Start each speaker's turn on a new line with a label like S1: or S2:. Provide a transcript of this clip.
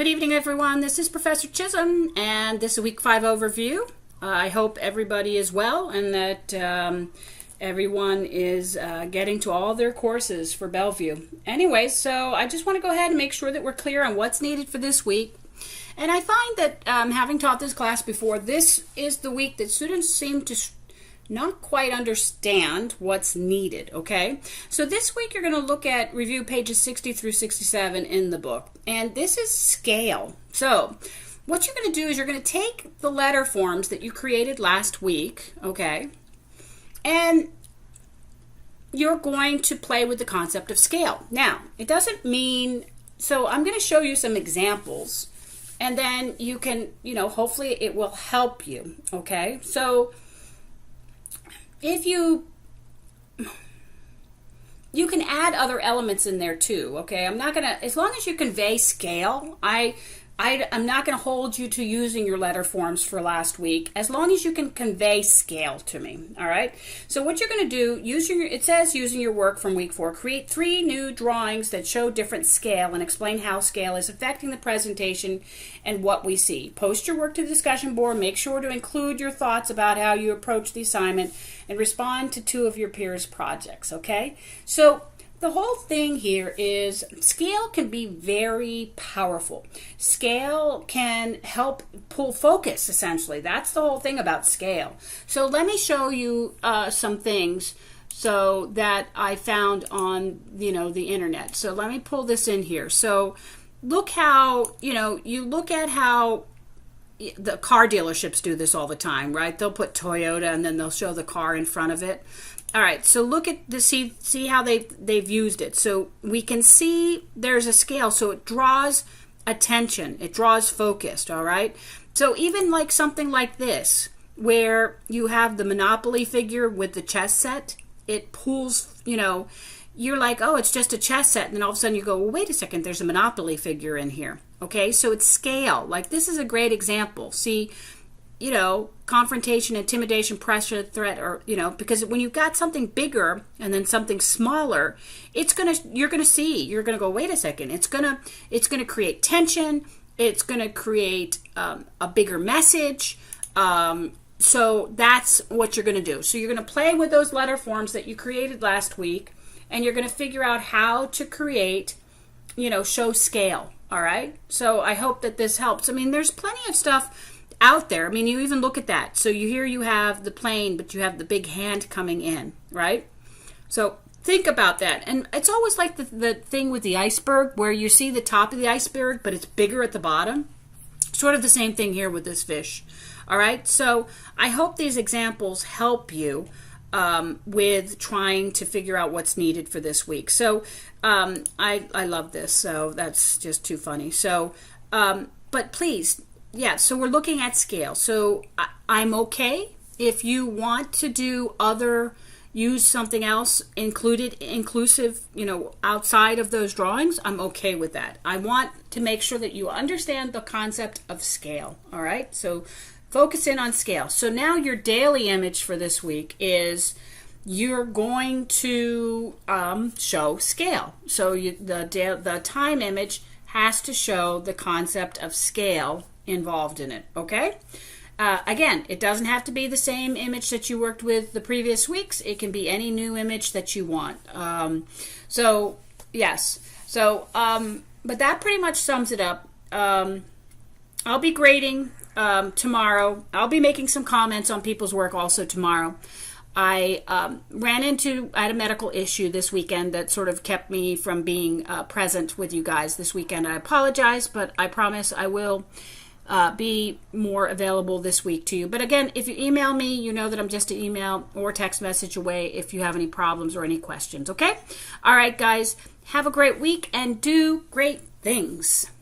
S1: Good evening, everyone. This is Professor Chisholm, and this is a Week 5 overview. I hope everybody is well and that everyone is getting to all their courses for Bellevue. Anyway, so I just want to go ahead and make sure that we're clear on what's needed for this week. And I find that having taught this class before, this is the week that students seem to not quite understand what's needed, okay? So this week you're going to look at review pages 60 through 67 in the book. And this is scale. So what you're going to do is you're going to take the letter forms that you created last week, okay? And you're going to play with the concept of scale. Now, it doesn't mean, so I'm going to show you some examples. And then you can, hopefully it will help you, okay? So if you can add other elements in there too, okay? I'm not going to, as long as you convey scale, I'm not going to hold you to using your letter forms for last week, as long as you can convey scale to me, all right? So what you're going to do, it says using your work from week 4, create 3 new drawings that show different scale and explain how scale is affecting the presentation and what we see. Post your work to the discussion board. Make sure to include your thoughts about how you approach the assignment and respond to 2 of your peers' projects, okay? So the whole thing here is scale can be very powerful. Scale can help pull focus, essentially. That's the whole thing about scale. So let me show you some things so that I found on, the internet. So let me pull this in here. So look how, you look at how the car dealerships do this all the time, right? They'll put Toyota and then they'll show the car in front of it. All right, so look at the see how they've used it. So we can see there's a scale, so it draws attention, it draws focus, all right? So even like something like this, where you have the Monopoly figure with the chess set, it pulls, you're like, oh, it's just a chess set, and then all of a sudden you go, well, wait a second, there's a Monopoly figure in here, okay? So it's scale. Like this is a great example. See, confrontation, intimidation, pressure, threat, or, because when you've got something bigger and then something smaller, you're going to go, wait a second, it's going to create tension. It's going to create a bigger message. So that's what you're going to do. So you're going to play with those letter forms that you created last week, and you're going to figure out how to create, show scale. All right. So I hope that this helps. I mean, there's plenty of stuff out there. I mean, you even look at that. So you have the plane, but you have the big hand coming in, right? So think about that. And it's always like the thing with the iceberg where you see the top of the iceberg, but it's bigger at the bottom. Sort of the same thing here with this fish. All right. So I hope these examples help you with trying to figure out what's needed for this week. So I love this. So that's just too funny. So, but please, yeah, so we're looking at scale. So I'm okay if you want to use something else inclusive, outside of those drawings. I'm okay with that. I want to make sure that you understand the concept of scale. All right, so focus in on scale. So now your daily image for this week is you're going to show scale. So the time image has to show the concept of scale involved in it, okay? Again, it doesn't have to be the same image that you worked with the previous weeks. It can be any new image that you want. So, yes. So, but that pretty much sums it up. I'll be grading tomorrow. I'll be making some comments on people's work also tomorrow. I had a medical issue this weekend that sort of kept me from being present with you guys this weekend. I apologize, but I promise I will be more available this week to you. But again, if you email me, you know that I'm just an email or text message away if you have any problems or any questions, okay? All right, guys, have a great week and do great things.